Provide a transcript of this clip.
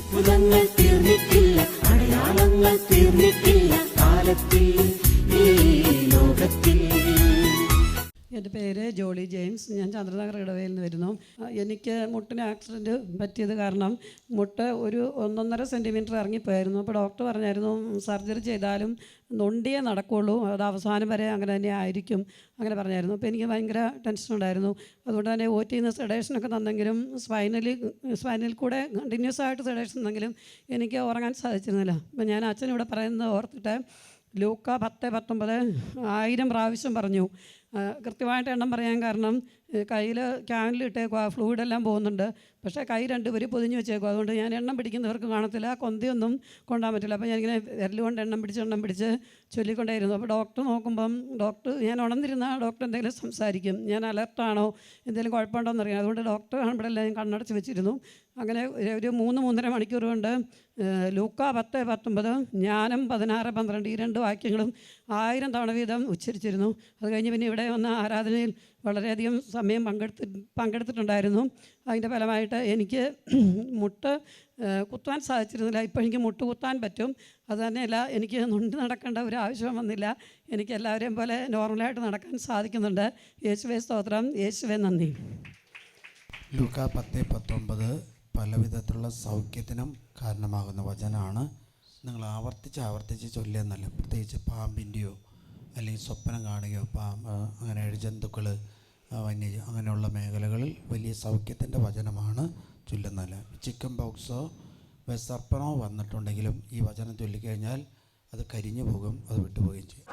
അത്ഭുതങ്ങൾ തീർന്നിട്ടില്ല, അടയാളങ്ങൾ തീർന്നിട്ടില്ല കാലത്തിൽ ഈ ലോകത്തിൽ. എൻ്റെ പേര് ജോളി ജെയിംസ്. ഞാൻ ചന്ദ്രനഗർ ഇടവയിൽ നിന്ന് വരുന്നു. എനിക്ക് മുട്ടിന് ആക്സിഡൻറ്റ് പറ്റിയത് കാരണം മുട്ട് ഒരു 1.5 സെൻറ്റിമീറ്റർ ഇറങ്ങിപ്പോയായിരുന്നു. അപ്പോൾ ഡോക്ടർ പറഞ്ഞായിരുന്നു സർജറി ചെയ്താലും നൊണ്ടിയേ നടക്കുകയുള്ളൂ, അത് അവസാനം വരെ അങ്ങനെ തന്നെ ആയിരിക്കും, അങ്ങനെ പറഞ്ഞായിരുന്നു. അപ്പോൾ എനിക്ക് ഭയങ്കര ടെൻഷൻ ഉണ്ടായിരുന്നു. അതുകൊണ്ട് തന്നെ OT നിന്ന് സെഡേഷനൊക്കെ തന്നെങ്കിലും സ്പൈനൽ കൂടെ കണ്ടിന്യൂസ് ആയിട്ട് സെഡേഷൻ തന്നെങ്കിലും എനിക്ക് ഉറങ്ങാൻ സാധിച്ചിരുന്നില്ല. അപ്പോൾ ഞാൻ അച്ഛനിവിടെ പറയുന്നത് ഓർത്തിട്ട് ലൂക്ക 10:19 1000 പ്രാവശ്യം പറഞ്ഞു. കൃത്യമായിട്ട് എണ്ണം പറയാൻ കാരണം കയ്യിൽ ക്യാനിലിട്ടേക്കുക, ഫ്ലൂയിഡെല്ലാം പോകുന്നുണ്ട്, പക്ഷേ കൈ 2 പേര് പൊതിഞ്ഞ് വെച്ചേക്കും. അതുകൊണ്ട് ഞാൻ എണ്ണം പിടിക്കുന്നവർക്ക് കാണത്തില്ല, കൊന്തിയൊന്നും കൊണ്ടാൻ പറ്റില്ല. അപ്പോൾ ഞാനിങ്ങനെ വിരൽ കൊണ്ട് എണ്ണം പിടിച്ച് ചൊല്ലിക്കൊണ്ടേയിരുന്നു. അപ്പോൾ ഡോക്ടർ നോക്കുമ്പം ഞാൻ ഉണർന്നിരുന്ന ഡോക്ടർ എന്തെങ്കിലും സംസാരിക്കും, ഞാൻ അലർട്ടാണോ എന്തെങ്കിലും കുഴപ്പമുണ്ടോ എന്നറിയാം. അതുകൊണ്ട് ഡോക്ടർ കാണുമ്പോഴെല്ലാം ഞാൻ കണ്ണടച്ച് വെച്ചിരുന്നു. അങ്ങനെ ഒരു 3-3.5 മണിക്കൂർ കൊണ്ട് ലൂക്ക 10:19 ജ്ഞാനം 16:12 ഈ 2 വാക്യങ്ങളും 1000 തവണ വീതം ഉച്ചരിച്ചിരുന്നു. അത് കഴിഞ്ഞ് പിന്നെ ഇവിടെ വന്ന ആരാധനയിൽ വളരെയധികം സമയം പങ്കെടുത്തിട്ടുണ്ടായിരുന്നു. അതിൻ്റെ ഫലമായിട്ട് എനിക്ക് മുട്ട് കുത്താൻ സാധിച്ചിരുന്നില്ല. ഇപ്പോൾ എനിക്ക് മുട്ട് കുത്താൻ പറ്റും. അതുതന്നെയല്ല, എനിക്ക് നൊണ്ടി നടക്കേണ്ട ഒരു ആവശ്യം വന്നില്ല. എനിക്ക് എല്ലാവരെയും പോലെ നോർമലായിട്ട് നടക്കാൻ സാധിക്കുന്നുണ്ട്. യേശുവേ സ്തോത്രം, യേശുവേ നന്ദി. ലൂക്ക 10:19 പലവിധത്തിലുള്ള സൗഖ്യത്തിനും കാരണമാകുന്ന വചനമാണ്. നിങ്ങൾ ആവർത്തിച്ച് ചൊല്ലുന്നല്ല. പ്രത്യേകിച്ച് പാമ്പിൻ്റെയോ അല്ലെങ്കിൽ സ്വപ്നം കാണുകയോ അങ്ങനെ ജന്തുക്കൾ, വന്യജീവി അങ്ങനെയുള്ള മേഖലകളിൽ വലിയ സൗഖ്യത്തിൻ്റെ വചനമാണ് ചൊല്ലുന്നത്. ചിക്കൻ ബോക്സോ സർപ്പനോ വന്നിട്ടുണ്ടെങ്കിലും ഈ വചനം ചൊല്ലിക്കഴിഞ്ഞാൽ അത് കരിഞ്ഞു പോകും, അത് വിട്ടുപോവുകയും ചെയ്യും.